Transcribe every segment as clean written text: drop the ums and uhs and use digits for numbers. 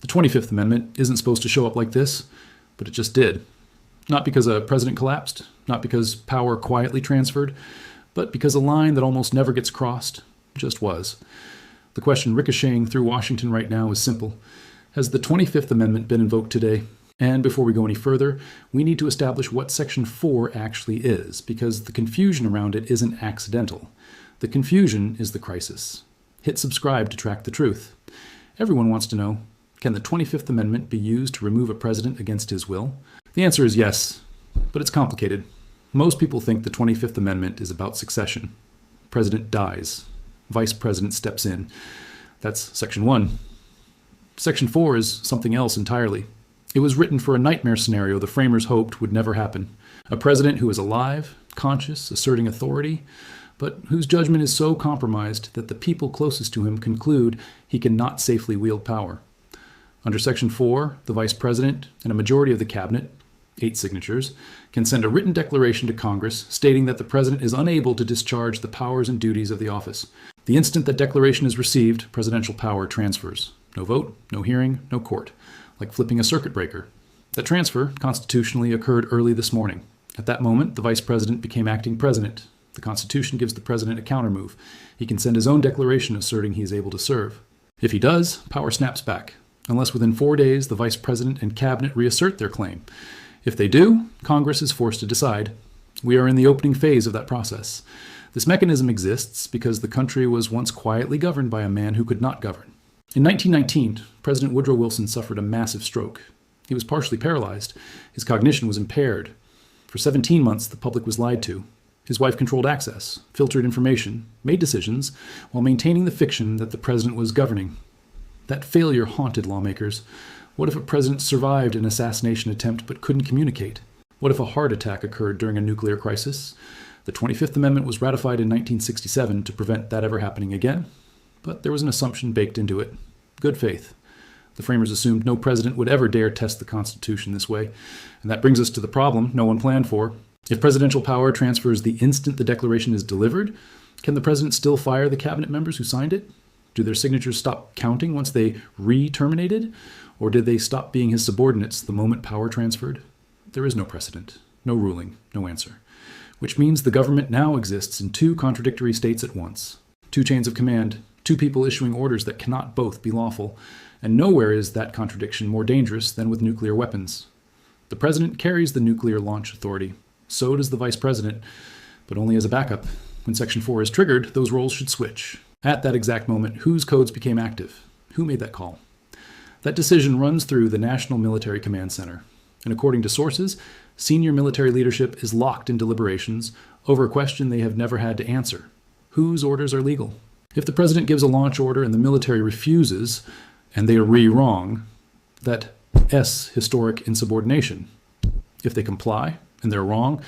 25th Amendment isn't supposed to show up like this, but it just did. Not because a president collapsed, not because power quietly transferred, but because a line that almost never gets crossed just was. The question ricocheting through Washington right now is simple. Has the 25th Amendment been invoked today? And before we go any further, we need to establish what Section 4 actually is, because the confusion around it isn't accidental. The confusion is the crisis. Hit subscribe to track the truth. Everyone wants to know, can the 25th Amendment be used to remove a president against his will? The answer is yes, but it's complicated. Most people think the 25th Amendment is about succession. President dies. Vice president steps in. That's Section 1. Section 4 is something else entirely. It was written for a nightmare scenario the framers hoped would never happen. A president who is alive, conscious, asserting authority, but whose judgment is so compromised that the people closest to him conclude he cannot safely wield power. Under Section 4, the vice president and a majority of the cabinet, 8 signatures, can send a written declaration to Congress stating that the president is unable to discharge the powers and duties of the office. The instant that declaration is received, presidential power transfers. No vote, no hearing, no court. Like flipping a circuit breaker. That transfer, constitutionally, occurred early this morning. At that moment, the vice president became acting president. The Constitution gives the president a countermove. He can send his own declaration asserting he is able to serve. If he does, power snaps back, unless within 4 days the vice president and cabinet reassert their claim. If they do, Congress is forced to decide. We are in the opening phase of that process. This mechanism exists because the country was once quietly governed by a man who could not govern. In 1919, President Woodrow Wilson suffered a massive stroke. He was partially paralyzed. His cognition was impaired. For 17 months, the public was lied to. His wife controlled access, filtered information, made decisions, while maintaining the fiction that the president was governing. That failure haunted lawmakers. What if a president survived an assassination attempt but couldn't communicate? What if a heart attack occurred during a nuclear crisis? The 25th Amendment was ratified in 1967 to prevent that ever happening again, but there was an assumption baked into it. Good faith. The framers assumed no president would ever dare test the Constitution this way, and that brings us to the problem no one planned for. If presidential power transfers the instant the declaration is delivered, can the president still fire the cabinet members who signed it? Do their signatures stop counting once they re-terminated? Or did they stop being his subordinates the moment power transferred? There is no precedent, no ruling, no answer. Which means the government now exists in 2 contradictory states at once. 2 chains of command, 2 people issuing orders that cannot both be lawful, and nowhere is that contradiction more dangerous than with nuclear weapons. The president carries the nuclear launch authority. So does the vice president, but only as a backup. When Section 4 is triggered, those roles should switch. At that exact moment, whose codes became active? Who made that call? That decision runs through the National Military Command Center, and according to sources, senior military leadership is locked in deliberations over a question they have never had to answer. Whose orders are legal? If the president gives a launch order and the military refuses, and they are wrong, that historic insubordination. If they comply, and they're wrong,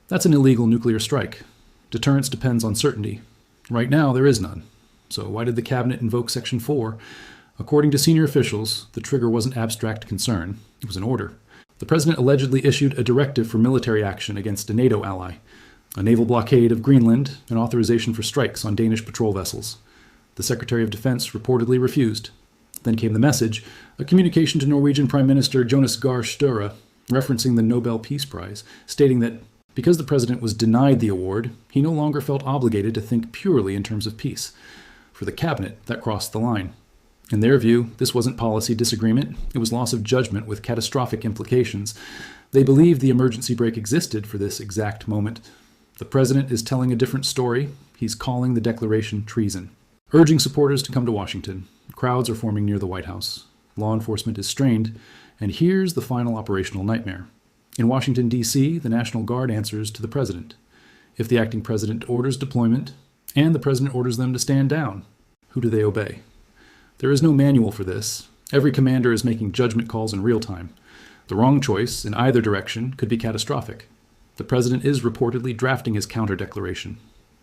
that's an illegal nuclear strike. Deterrence depends on certainty. Right now, there is none. So why did the cabinet invoke Section 4? According to senior officials, the trigger wasn't abstract concern. It was an order. The president allegedly issued a directive for military action against a NATO ally, a naval blockade of Greenland, and authorization for strikes on Danish patrol vessels. The Secretary of Defense reportedly refused. Then came the message, a communication to Norwegian Prime Minister Jonas Gahr Støre, referencing the Nobel Peace Prize, stating that because the president was denied the award, he no longer felt obligated to think purely in terms of peace. For the cabinet, that crossed the line. In their view, this wasn't policy disagreement, it was loss of judgment with catastrophic implications. They believed the emergency brake existed for this exact moment. The president is telling a different story. He's calling the declaration treason, urging supporters to come to Washington. Crowds are forming near the White House. Law enforcement is strained, and here's the final operational nightmare. In Washington, D.C., the National Guard answers to the president. If the acting president orders deployment, and the president orders them to stand down, who do they obey? There is no manual for this. Every commander is making judgment calls in real time. The wrong choice in either direction could be catastrophic. The president is reportedly drafting his counter-declaration.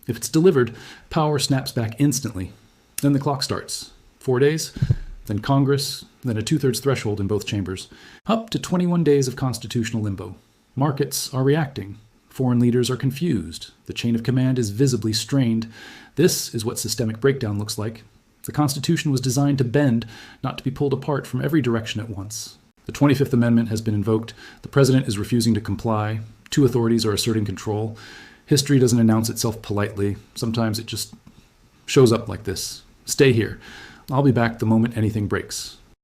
If it's delivered, power snaps back instantly. Then the clock starts. 4 days, then Congress, then a 2/3 threshold in both chambers. Up to 21 days of constitutional limbo. Markets are reacting. Foreign leaders are confused. The chain of command is visibly strained. This is what systemic breakdown looks like. The Constitution was designed to bend, not to be pulled apart from every direction at once. The 25th Amendment has been invoked. The president is refusing to comply. Two authorities are asserting control. History doesn't announce itself politely. Sometimes it just shows up like this. Stay here. I'll be back the moment anything breaks.